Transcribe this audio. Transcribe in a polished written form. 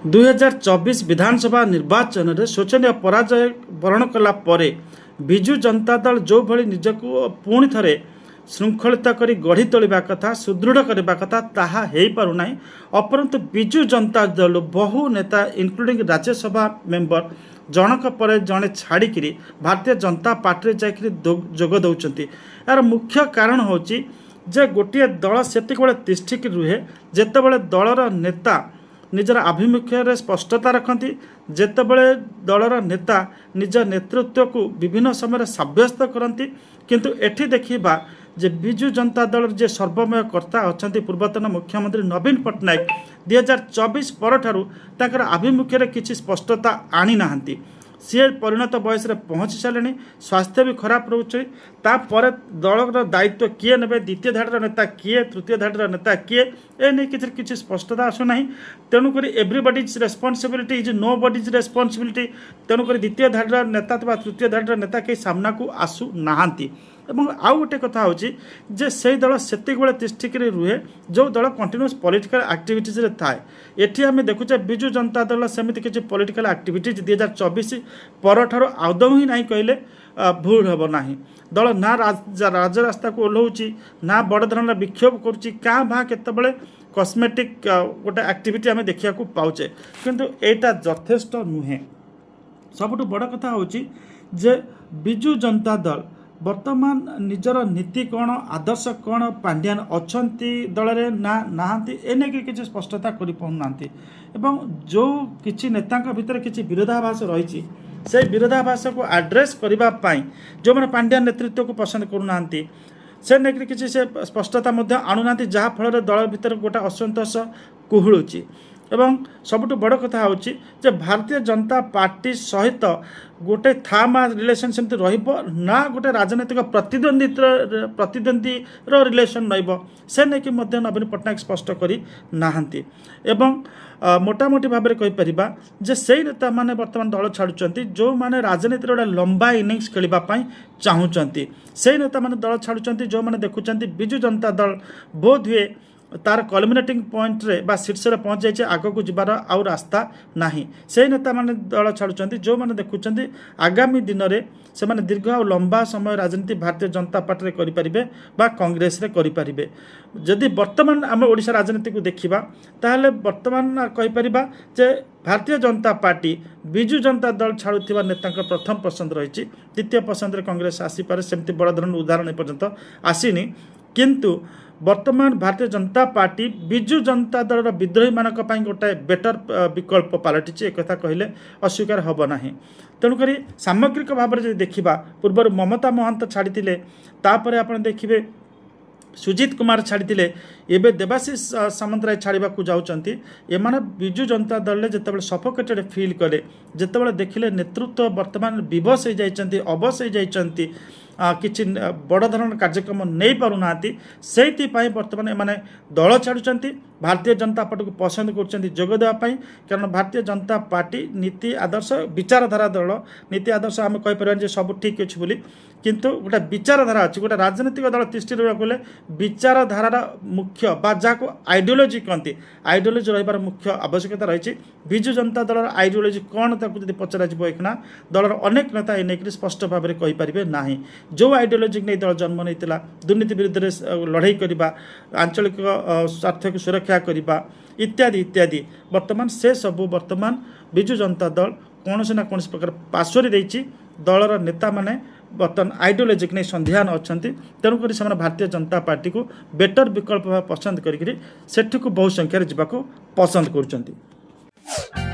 2024 विधानसभा निर्वाचन में शोचनीय पराजय वरण कला परे विजु जनता दल जो भली निजको पुणी थरे श्रृंखलित करी गढ़ी तोलिबा कथा सुदृढ़ करबा कथा ताहा हेई पारु नाही। अपरंतु विजु जनता दल बहु नेता इंक्लूडिंग राज्यसभा मेंबर जनक पर जड़े छाड़ी भारतीय जनता पार्टी जाकि जोग दौरान यार मुख्य कारण होची जे गोटे दल सेतिक तिष्ठिक रुहे जेतेबेले दलर नेता निजर आभिमुख्य स्पष्टता रखती जेतेबेले दलर नेता निज नेतृत्व को विभिन्न समय सब्यस्त करती किंतु एठी देखिबा जे विजु जनता दल जे सर्वमय कर्ता अच्छा पूर्वतन मुख्यमंत्री नवीन पट्टनायक 2024 पर ठार आभिमुख्य किसी स्पष्टता आनी नाहंती। सी परिणत बयस पहुँची सारे स्वास्थ्य भी खराब रोचे तापर दलर दायित्व किए ने द्वितीय धाड़र नेता किए तृतीय धाड़र नेता किए ए किसी स्पष्टता आसुना तेणुक everybody's responsibility is nobody's responsibility तेणुक द्वितीय धाड़र नेता तृतीय धाड़र नेता कहीं सामना को आसु नाहांती। एवं आउ गोटे कथा होची जे से दल सेतिक बेले तिष्ठिक रुहे जो दल कंटिन्यूअस पॉलिटिकल एक्टिविटीज रे थाए। एठी आमे देखुचे बिजु जनता दल सेमिति किछि पॉलिटिकल एक्टिविटीज 2024 पर ठारो आदौ ही नहीं कहले भूल हेब नाही। दल ना राजरास्ता को ओल्हौची ना बड़ धरण विक्षोभ करुची का भा केतबेले कॉस्मेटिक गोटे एक्टिविटी आमे देखिया को पाउचे किंतु एटा यथेष्ट नुहे। सबुठु बड़ कथा होची जे बिजु जनता दल वर्तमान निजर नीति कौन आदर्श कौन पांड्यान अच्छी दल में ना नहांती एने किसी स्पष्टता कर पाना एवं जो किसी नेता भितर किसी विरोधाभास रही से विरोधाभास को आड्रेस करने जो मैंने पांड्यान नेतृत्व को पसंद करूना से नहीं किसी से स्पष्टता आणुना जहाँफल दल भीतर गोटे असंतोष कुहुलुची। एवं सबुठु बड़ कथा होची जे भारतीय जनता पार्टी सहित गोटे थामा रिलेशन सेमती रहिबो ना गोटे राजनैतिक प्रतिद्वंदी रिलेशन रहिबो से नहीं कि मध्य नवीन पट्टनायक स्पष्ट करी नाहंती। एवं मोटामोटी भाव में कहीपर जे से नेता माने वर्तमान दल छाड़ुचंती जो माने राजनीति गोटे लंबा इनिंग्स खेलवाई चाहूँगी से नेता माने दल छाड़ुचंती जो माने देखुचंती बिजु जनता दल बोध हुए तार कल्मिनेटिंग पॉइंट रे बा शीर्ष रे पहुँच जाइए आग को जीवार आउ रास्ता नाही। से नेता माने दल छाड़ुचंती जो माने देखुचंती आगामी दिन में से माने दीर्घ और लंबा समय राजनीति भारतीय जनता पार्टी करि परिबे बा कांग्रेस रे करि परिबे। जदि वर्तमान आम ओडिशा राजनीति को देखिबा ताहले वर्तमान कहि परिबा जे भारतीय जनता पार्टी बिजु जनता दल छाड़ुथिबा नेता प्रथम पसंद रही द्वितीय पसंद रे कांग्रेस आसी पारे सेमती बड़ धरण उदाहरण पर्यंत आसीनी किंतु वर्तमान भारतीय जनता पार्टी बिजु जनता दल विद्रोही मानक पई गोटे बेटर विकल्प पलटिची एक कथा कहले अस्वीकार हब नाही। तेणुक सामग्रिक भाव में देखा पूर्व ममता महंत छाड़ी तापर आप देखिए सुजीत कुमार छाड़ी एवं देवाशीष सामंतराय छाड़ा जाऊँगी एमाने बिजु जनता दल में जितेबाला सफोकेटेड फिल कले जितेबाला देखिले नेतृत्व वर्तमान विवश हो जाती अवश हो जाती किसी बड़ धरण कार्यक्रम नहीं पारना से बर्तमान एमाने दल छाड़ुंट भारतीय जनता पार्टी को पसंद करदेवाई कारण भारतीय जनता पार्टी नीति आदर्श विचारधारा दल नीति आदर्श आम कहीपर सब ठीक अच्छे बोली किंतु गोटे विचारधारा अच्छी गोटे राजनीतिक दल तिष्ठि रहा गले विचारधारार मुख्य बा जहाँ आइडियोलोजी कहती आइडियोलोजी रही मुख्य आवश्यकता रही। बिजु जनता दल आइडियोलोजी कौन ताकू पचरा जाना दलर अनेक नेता ये स्पष्ट भाव में कहीपर ना जो आइडियोलोजी नहीं दल जन्म नहीं दुर्नीति विरुद्ध में लड़ाई करने आंचलिक स्वार्थ को सुरक्षा करने इत्यादि इत्यादि वर्तमान से सबू वर्तमान बिजु जनता दल कौन ना कौन प्रकार पार्श्वर देती दलर नेता माने बर्तमान आइडियोलोजी नहीं संध्यान अच्छा तेणुक भारतीय जनता पार्टी को बेटर विकल्प पसंद करी सेठू बहु संख्यार जावाक पसंद कर।